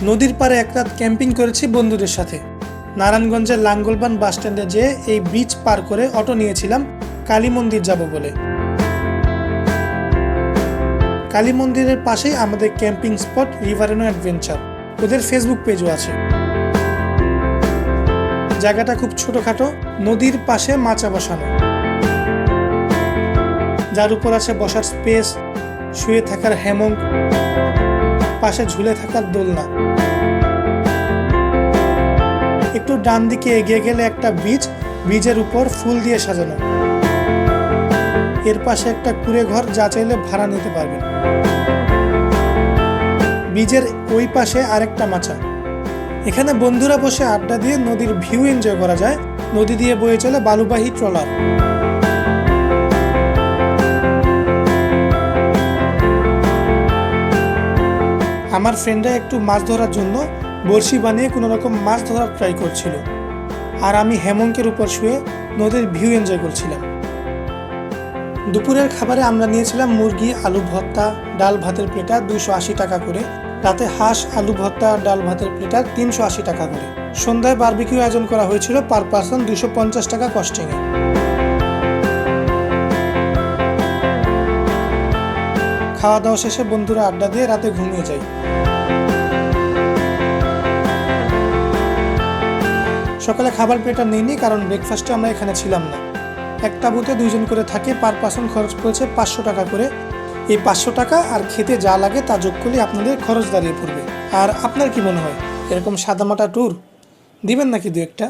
নদীর পাড়ে এক রাত ক্যাম্পিং করেছি বন্ধুদের সাথে। নারায়ণগঞ্জের লাঙ্গলবান বাস স্ট্যান্ডে যেয়ে এই ব্রিজ পার করে অটো নিয়েছিলাম কালী মন্দির যাব বলে। কালী মন্দিরের পাশেই আমাদের ক্যাম্পিং স্পট রিভারেনো অ্যাডভেঞ্চার, ওদের ফেসবুক পেজও আছে। জায়গাটা খুব ছোটখাটো, নদীর পাশে মাচা বসানো, যার উপর আছে বসার স্পেস, শুয়ে থাকার হ্যামক, পাশে ঝুলে থাকার দোলনা। একটু ডান দিকে এগিয়ে গেলে একটা ব্রিজের উপর ফুল দিয়ে সাজানো। এর পাশে একটা কুঁড়ে ঘর, যা চাইলে ভাড়া নিতে পারবেন। ব্রিজের ওই পাশে আরেকটা মাচা। এখানে বন্ধুরা বসে আড্ডা দিয়ে নদীর ভিউ এনজয় করা যায়। নদী দিয়ে বয়ে চলে বালুবাহী ট্রলার। আমার ফ্রেন্ডরা একটু মাছ ধরার জন্য বড়শি বানিয়ে কোনো রকম মাছ ধরার ট্রাই করছিল, আর আমি হেমঙ্কের উপর শুয়ে নদীর ভিউ এনজয় করছিলাম। দুপুরের খাবারে আমরা নিয়েছিলাম মুরগি, আলু ভর্তা, ডাল ভাতের প্লেটার 280 টাকা করে। রাতে হাঁস, আলু ভর্তা, ডাল ভাতের প্লেটার 380 টাকা করে। সন্ধ্যায় বারবিকিউ আয়োজন করা হয়েছিল পার পার্সন 250 টাকা কস্টিংয়ে। খাওয়া দাওয়া শেষে বন্ধুরা আড্ডা দিয়ে রাতে ঘুমিয়ে যাই। সকালে খাবার প্লেটার নিইনি, কারণ ব্রেকফাস্টে আমরা এখানে ছিলাম না। একটা বুথে 2 জন করে থাকে, পার পার্সন খরচ পড়েছে 500 টাকা করে। এই 500 টাকা আর খেতে যা লাগে তা যোগ করলে আপনাদের খরচ দাঁড়িয়ে পড়বে। আর আপনার কি মনে হয়, এরকম সাদামাটা ট্যুর দিবেন নাকি 2 একটা?